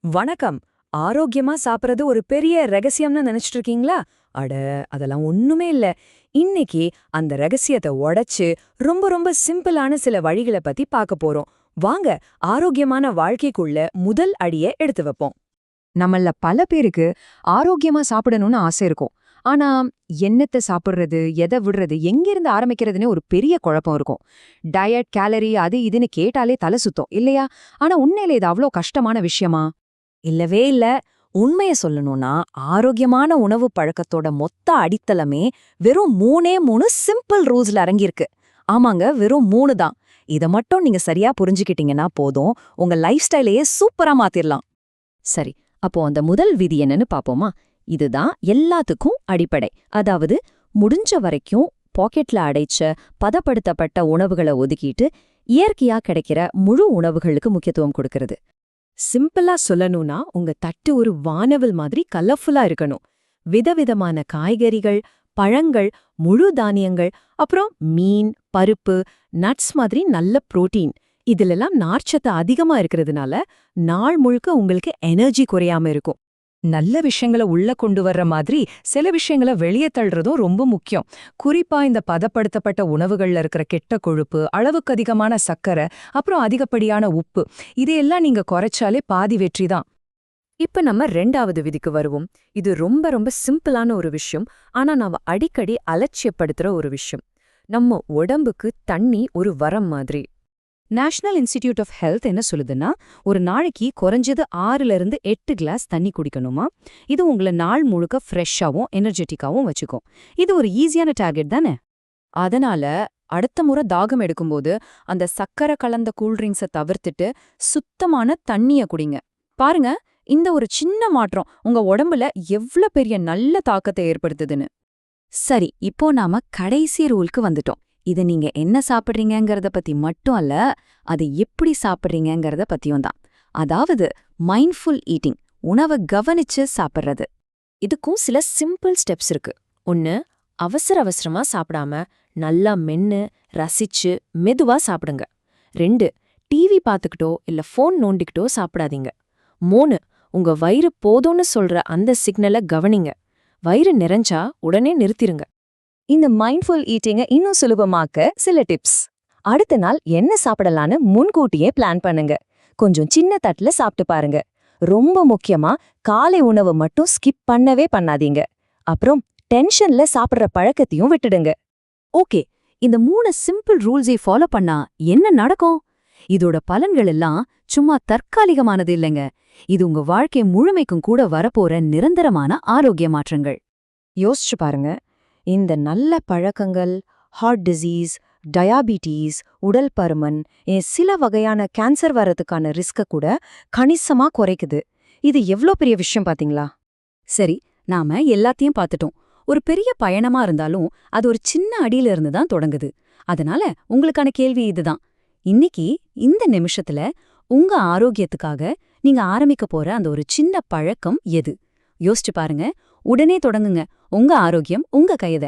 வணக்கம். ஆரோக்கியமா சாப்பிடுறது ஒரு பெரிய ரகசியம்னு நினைச்சிட்டு இருக்கீங்களா? அட, அதெல்லாம் ஒண்ணுமே இல்ல. இன்னைக்கு அந்த ரகசியத்தை உடைச்சு ரொம்ப ரொம்ப சிம்பிளான சில வழிகளை பத்தி பார்க்க போறோம். வாங்க, ஆரோக்கியமான வாழ்க்கைக்குள்ள முதல் அடியை எடுத்து வைப்போம். நம்மள பல பேருக்கு ஆரோக்கியமா சாப்பிடணும்னு ஆசை இருக்கும். ஆனா, என்னத்த சாப்பிடுறது, எதை விடுறது, எங்கிருந்து ஆரம்பிக்கிறதுன்னு ஒரு பெரிய குழப்பம் இருக்கும். டயட், கேலரி அது இதுன்னு கேட்டாலே தலை சுத்தம் இல்லையா? ஆனா உண்மையில இது அவ்ளோ கஷ்டமான விஷயமா? இல்லவே இல்ல. உண்மைய சொல்லணும்னா, ஆரோக்கியமான உணவு பழக்கத்தோட மொத்த அடித்தளமே வெறும் 3 சிம்பிள் ரூல்ஸ்ல அடங்கியிருக்கு. ஆமாங்க, வெறும் 3 தான். இத மட்டும் நீங்க சரியா புரிஞ்சுக்கிட்டீங்கன்னா போதும், உங்க லைஃப் ஸ்டைலையே சூப்பரா மாத்திரலாம். சரி, அப்போ அந்த முதல் விதி என்னன்னு பாப்போமா? இதுதான் எல்லாத்துக்கும் அடிப்படை. அதாவது, முடிஞ்ச வரைக்கும் பாக்கெட்ல அடைச்ச பதப்படுத்தப்பட்ட உணவுகளை ஒதுக்கிட்டு இயற்கையா கிடைக்கிற முழு உணவுகளுக்கு முக்கியத்துவம் கொடுக்கிறது. சிம்பிளா சொல்லணும்னா, உங்க தட்டு ஒரு வானவில் மாதிரி கலர்ஃபுல்லா இருக்கணும். விதவிதமான காய்கறிகள், பழங்கள், முழு தானியங்கள், அப்புறம் மீன், பருப்பு, நட்ஸ் மாதிரி நல்ல புரோட்டீன். இதுலெல்லாம் நார்ச்சத்து அதிகமா இருக்கிறதுனால நாள் முழுக்க உங்களுக்கு எனர்ஜி குறையாம இருக்கும். நல்ல விஷயங்களை உள்ள கொண்டு வர்ற மாதிரி சில விஷயங்களை வெளியே தள்ளுறதும் ரொம்ப முக்கியம். குறிப்பா இந்த பதப்படுத்தப்பட்ட உணவுகள்ல இருக்கிற கெட்ட கொழுப்பு, அளவுக்கு அதிகமான சர்க்கரை, அப்புறம் அதிகப்படியான உப்பு, இதையெல்லாம் நீங்க குறைச்சாலே பாதி வெற்றி தான். இப்ப நம்ம 2வது விதிக்கு வருவோம். இது ரொம்ப ரொம்ப சிம்பிளான ஒரு விஷயம். ஆனா நாம அடிக்கடி அலட்சியப்படுத்துற ஒரு விஷயம். நம்ம உடம்புக்கு தண்ணி ஒரு வரம் மாதிரி. நேஷனல் இன்ஸ்டிடியூட் ஆஃப் ஹெல்த் என்ன சொல்லுதுன்னா, ஒரு நாளைக்கு குறைஞ்சது 6லிருந்து 8 கிளாஸ் தண்ணி குடிக்கணுமா. இது உங்களை நாள் முழுக்க ஃப்ரெஷ்ஷாவும் எனர்ஜெட்டிக்காவும் வச்சுக்கும். இது ஒரு ஈஸியான டார்கெட் தானே? அதனால அடுத்த முறை தாகம் எடுக்கும்போது அந்த சக்கரை கலந்த கூல்ட்ரிங்க்ஸை தவிர்த்துட்டு சுத்தமான தண்ணிய குடிங்க. பாருங்க, இந்த ஒரு சின்ன மாற்றம் உங்க உடம்புல எவ்ளோ பெரிய நல்ல தாக்கத்தை ஏற்படுத்துதுன்னு. சரி, இப்போ நாம கடைசி ரூலுக்கு வந்துட்டோம். இது நீங்க என்ன சாப்பிடுறீங்கங்கறத பத்தி மட்டும் அல்ல, அது எப்படி சாப்பிடுறீங்கங்கறத பத்தியும் தான். அதாவது மைண்ட்ஃபுல் ஈட்டிங், உணவை கவனிச்சு சாப்பிடுறது. இதுக்கும் சில சிம்பிள் ஸ்டெப்ஸ் இருக்கு. 1. அவசர அவசரமா சாப்பிடாம நல்லா மென்னு ரசிச்சு மெதுவா சாப்பிடுங்க. 2. டிவி பார்த்துக்கிட்டோ இல்ல ஃபோன் நோண்டிக்கிட்டோ சாப்பிடாதீங்க. 3. உங்க வயிறு போதும்னு சொல்ற அந்த சிக்னலை கவனிங்க. வயிறு நிறைஞ்சா உடனே நிறுத்திருங்க. இந்த மைண்ட்ஃபுல் ஈட்டிங்கை இன்னும் சுலபமாக்க சில டிப்ஸ். அடுத்த நாள் என்ன சாப்பிடலான்னு முன்கூட்டியே பிளான் பண்ணுங்க. கொஞ்சம் சின்ன தட்டுல சாப்பிட்டு பாருங்க. ரொம்ப முக்கியமா காலை உணவு மட்டும் ஸ்கிப் பண்ணவே பண்ணாதீங்க. அப்புறம் டென்ஷன்ல சாப்பிடுற பழக்கத்தையும் விட்டுடுங்க. ஓகே, இந்த 3 சிம்பிள் ரூல்ஸை ஃபாலோ பண்ணா என்ன நடக்கும்? இதோட பலன்கள் எல்லாம் சும்மா தற்காலிகமானது இல்லைங்க. இது உங்க வாழ்க்கை முழுமைக்கும் கூட வரப்போற நிரந்தரமான ஆரோக்கிய மாற்றங்கள். யோசிச்சு பாருங்க, இந்த நல்ல பழக்கங்கள் ஹார்ட் டிசீஸ், டயாபீட்டீஸ், உடல் பருமன், சில வகையான கேன்சர் வரதுக்கான ரிஸ்க கூட கணிசமா குறைக்குது. இது எவ்ளோ பெரிய விஷயம் பாத்தீங்களா? சரி, நாம எல்லாத்தையும் பார்த்துட்டோம். ஒரு பெரிய பயணமா இருந்தாலும் அது ஒரு சின்ன அடியில இருந்து தான் தொடங்குது. அதனால உங்களுக்கான கேள்வி இதுதான். இன்னைக்கு இந்த நிமிஷத்துல உங்க ஆரோக்கியத்துக்காக நீங்க ஆரம்பிக்க போற அந்த ஒரு சின்ன பழக்கம் எது? யோசிச்சு பாருங்க. உடனே தொடங்குங்க. உங்க ஆரோக்கியம் உங்க கையில.